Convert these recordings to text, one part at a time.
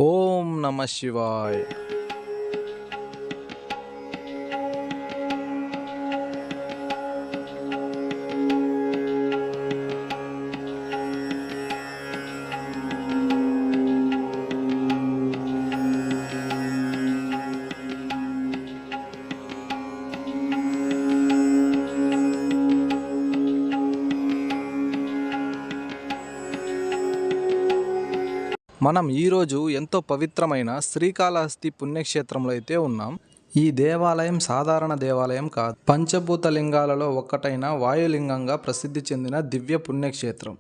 ఓం నమ శివాయ. మనం ఈరోజు ఎంతో పవిత్రమైన శ్రీకాళహస్తి పుణ్యక్షేత్రంలో అయితే ఉన్నాం. ఈ దేవాలయం సాధారణ దేవాలయం కాదు, పంచభూత లింగాలలో ఒక్కటైన వాయులింగంగా ప్రసిద్ధి చెందిన దివ్య పుణ్యక్షేత్రం.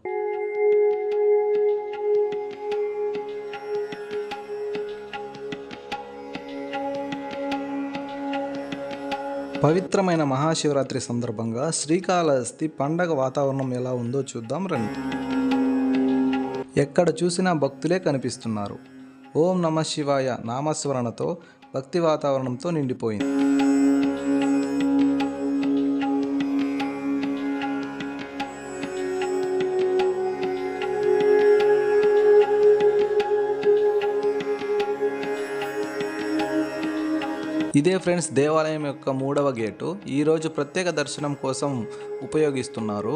పవిత్రమైన మహాశివరాత్రి సందర్భంగా శ్రీకాళహస్తి పండగ వాతావరణం ఎలా ఉందో చూద్దాం రండి. ఎక్కడ చూసినా భక్తులే కనిపిస్తున్నారు. ఓం నమ శివాయ నామస్మరణతో భక్తి వాతావరణంతో నిండిపోయింది. ఇదే ఫ్రెండ్స్ దేవాలయం యొక్క 3వ గేటు. ఈరోజు ప్రత్యేక దర్శనం కోసం ఉపయోగిస్తున్నారు.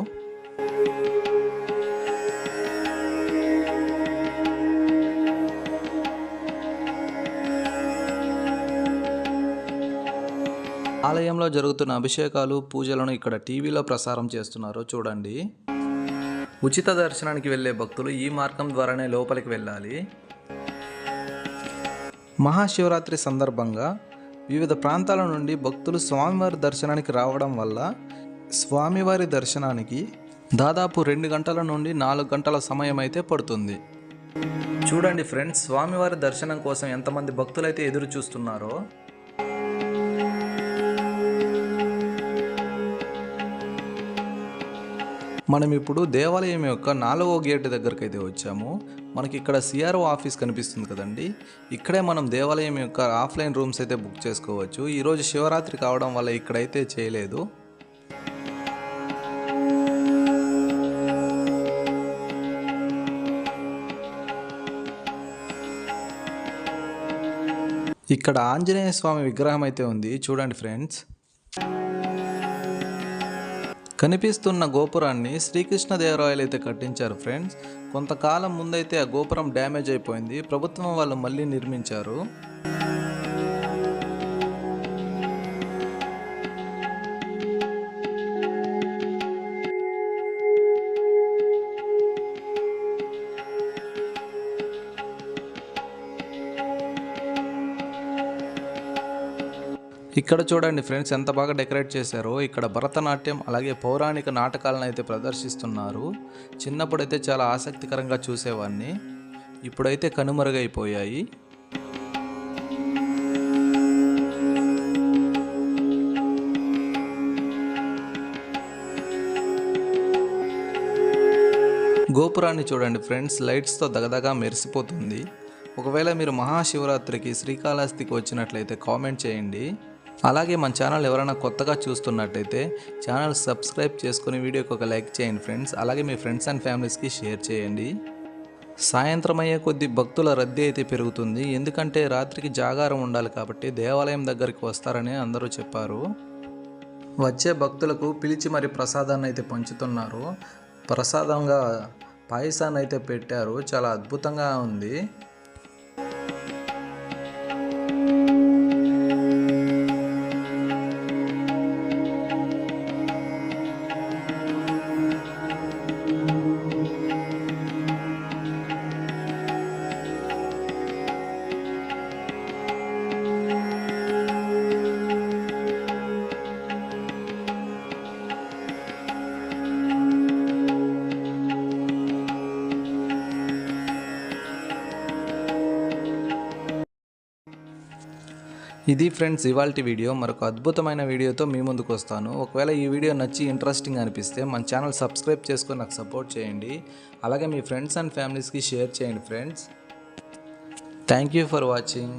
ఆలయంలో జరుగుతున్న అభిషేకాలు పూజలను ఇక్కడ టీవీలో ప్రసారం చేస్తున్నారు చూడండి. ఉచిత దర్శనానికి వెళ్ళే భక్తులు ఈ మార్గం ద్వారానే లోపలికి వెళ్ళాలి. మహాశివరాత్రి సందర్భంగా వివిధ ప్రాంతాల నుండి భక్తులు స్వామివారి దర్శనానికి రావడం వల్ల స్వామివారి దర్శనానికి దాదాపు 2 గంటల నుండి 4 గంటల సమయం అయితే పడుతుంది. చూడండి ఫ్రెండ్స్, స్వామివారి దర్శనం కోసం ఎంతమంది భక్తులైతే ఎదురు చూస్తున్నారో. మనం ఇప్పుడు దేవాలయం యొక్క 4వ గేటు దగ్గరికి అయితే వచ్చాము. మనకి ఇక్కడ సిఆర్ఓ ఆఫీస్ కనిపిస్తుంది కదండి. ఇక్కడే మనం దేవాలయం యొక్క ఆఫ్లైన్ రూమ్స్ అయితే బుక్ చేసుకోవచ్చు. ఈరోజు శివరాత్రి కావడం వల్ల ఇక్కడైతే చేయలేదు. ఇక్కడ ఆంజనేయ స్వామి విగ్రహం అయితే ఉంది చూడండి ఫ్రెండ్స్. కనిపిస్తున్న గోపురాన్ని శ్రీకృష్ణదేవరాయలు అయితే కట్టించారు ఫ్రెండ్స్. కొంతకాలం ముందైతే ఆ గోపురం డ్యామేజ్ అయిపోయింది. ప్రభుత్వం వాళ్ళు మళ్ళీ నిర్మించారు. ఇక్కడ చూడండి ఫ్రెండ్స్ ఎంత బాగా డెకరేట్ చేశారో. ఇక్కడ భరతనాట్యం అలాగే పౌరాణిక నాటకాలను అయితే ప్రదర్శిస్తున్నారు. చిన్నప్పుడైతే చాలా ఆసక్తికరంగా చూసేవాడిని, ఇప్పుడైతే కనుమరుగైపోయాయి. గోపురాన్ని చూడండి ఫ్రెండ్స్, లైట్స్తో దగదగా మెరిసిపోతుంది. ఒకవేళ మీరు మహాశివరాత్రికి శ్రీకాళహస్తికి వచ్చినట్లయితే కామెంట్ చేయండి. అలాగే మన ఛానల్ ఎవరైనా కొత్తగా చూస్తున్నట్టయితే ఛానల్ సబ్స్క్రైబ్ చేసుకుని వీడియోకి ఒక లైక్ చేయండి ఫ్రెండ్స్. అలాగే మీ ఫ్రెండ్స్ అండ్ ఫ్యామిలీస్కి షేర్ చేయండి. సాయంత్రం అయ్యే కొద్ది భక్తుల రద్దీ అయితే పెరుగుతుంది. ఎందుకంటే రాత్రికి జాగారం ఉండాలి కాబట్టి దేవాలయం దగ్గరికి వస్తారని అందరూ చెప్పారు. వచ్చే భక్తులకు పిలిచి మరి ప్రసాదాన్ని అయితే పంచుతున్నారు. ప్రసాదంగా పాయసాన్ని అయితే పెట్టారు, చాలా అద్భుతంగా ఉంది. ఇది ఫ్రెండ్స్ ఇవాల్టి వీడియో. మరొక అద్భుతమైన వీడియోతో మీ ముందుకు వస్తాను. ఒకవేళ ఈ వీడియో నచ్చి ఇంట్రెస్టింగ్ అనిపిస్తే మన ఛానల్ సబ్స్క్రైబ్ చేసుకొని నాకు సపోర్ట్ చేయండి. అలాగే మీ ఫ్రెండ్స్ అండ్ ఫ్యామిలీస్కి షేర్ చేయండి friends. Thank you for watching.